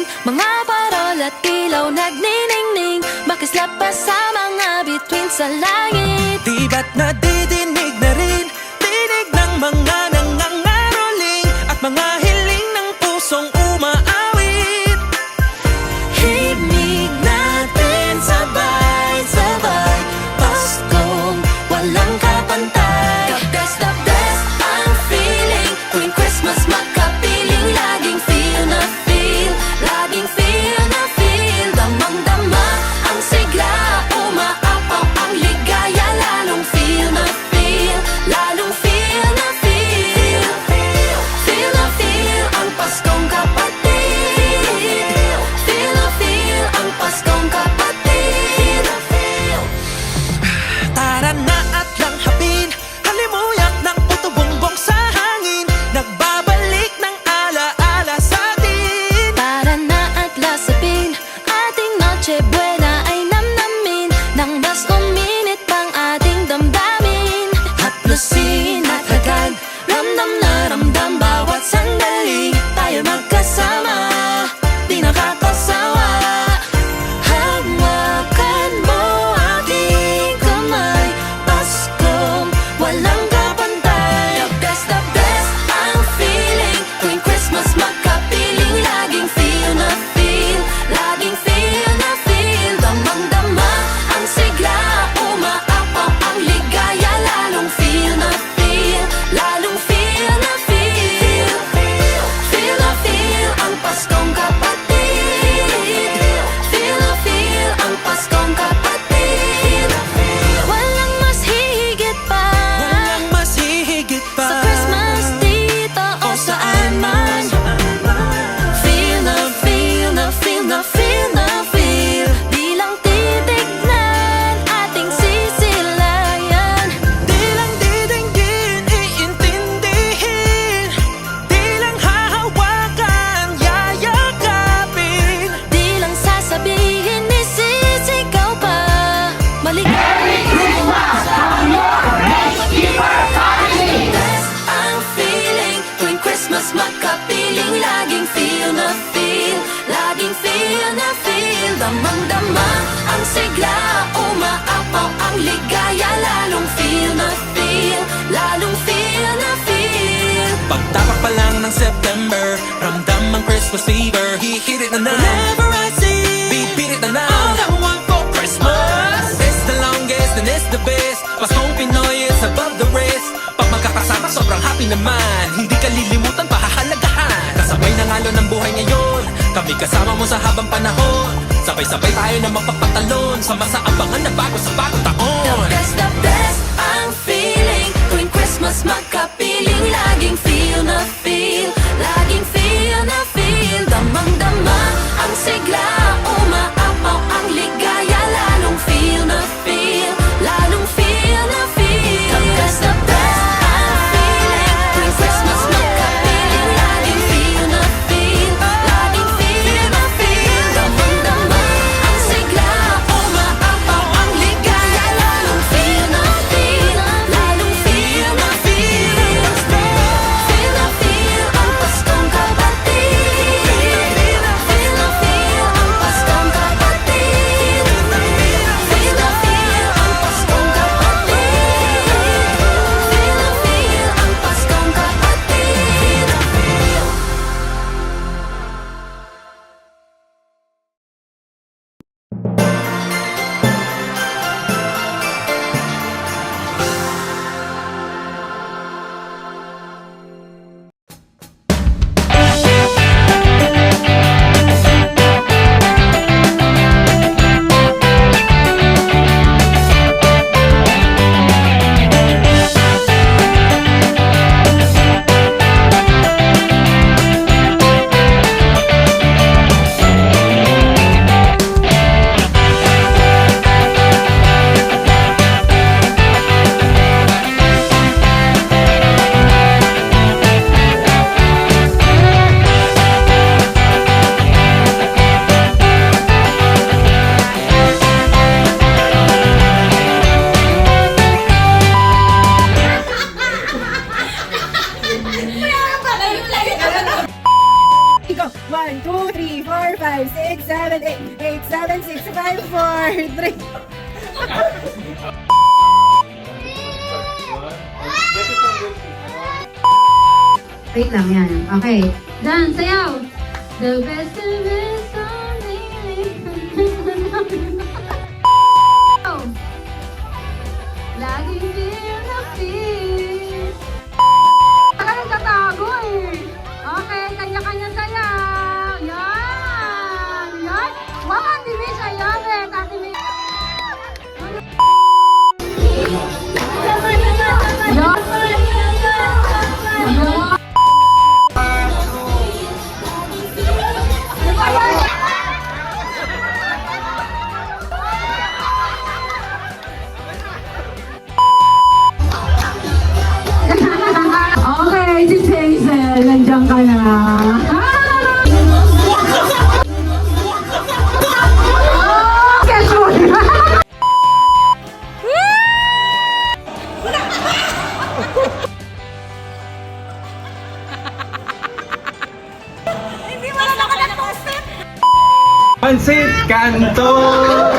salamin, mga parol at ilaw nagniningning, makislap pa sa mga bituin sa langit. Di ba't nadidinig na rin tinig ng mga nangangaroling at mga hiling ng pusong umaawit? Himig natin sabay-sabay, Paskong walang kapantay. The best ang feeling tuwing Christmas makapiling. Laging feel na feel, laging feel na feel. Damang-dama ang sigla, umaapaw ang ligaya. Lalong feel na feel, lalong feel na feel. Feel na feel ang Paskong kapatid. Feel na feel ang Paskong kapatid. Tara na at lang hapin, halimuyak ng puto-bongbong sa hangin, nagbabalik ng alaala sa atin. Tara na at lasapin, ating Noche Buena ay namnamin, nang mas uminit pang ating damdamin. Haplusin at hagad, ramdam na ramdam bawat sandali, tayo magkasama, di nakakasawa. Hawakan mo aking kamay, Paskong walang kapantay. The best ang feeling tuwing Christmas makapiling. Laging feel na feel, laging feel na feel. Damang-dama ang sigla, umaapaw ang ligaya. Lalong feel na feel, lalong feel na feel. Feel na feel ang Paskong kapatid. Feel na feel ang Paskong kapatid. Walang mas higit pa Walang mas hihigit pa sa Christmas dito o saan man. Feel na feel na feel na feel na feel. Di lang titignan, ating sisilayan. Di lang didinggin, iintindihin, di lang hahawakan, yayakapin. Di lang sasabihin, isisigaw pa. Best ang feeling tuwing Christmas makapiling. Laging feel na feel, laging feel na feel. Damang-dama ang sigla, umaapaw ang ligaya. Lalong feel na feel, lalong feel na feel. Pagtapak pa lang ng September, ramdam ang Christmas fever. Hihirit na na whenever I see, bibirit na na all I want for Christmas. It's the longest and it's the best, Paskong Pinoy is above the rest. Pag magkakasama sobrang happy naman, hindi ka lilimutan, pahahalagahan. Kasabay na ngalo ng buhay ngayon, kami kasama mo sa habang panahon. Sabay-sabay tayo na mapapatalon, sama sa abangan na bago sa bagong taon. The best ang feeling tuwing Christmas makapiling. Laging feel na feel, laging feel na feel. Damang-dama ang sigla, umaapaw ang ligaya. Lalong feel na feel, lalong feel na feel. The best ang feeling tuwing Christmas makapiling. Laging feel na feel, laging feel na feel. Damang-dama ang sigla, umaapaw ang ligaya. Lalong feel na feel, lalong feel na feel. Feel na feel ang Paskong kapatid. 1, 2, 3, 4, 5, 6, 7, 8, 8, 7, 6, 5, 4, 3. Wait lang, yan. Okay. Dance, sayaw! The best of is laging feel na feel. Baka nagtatago eh. Okay, kanya-kanya sayaw. Yan! Yan! Wow, Ate Mish, I love it! Ate Mish! Yan! Okay, si Hazel, nandiyan ka na. Pansit Kanto!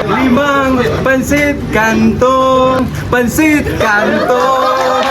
Limang pansit kanto! Pansit kanto!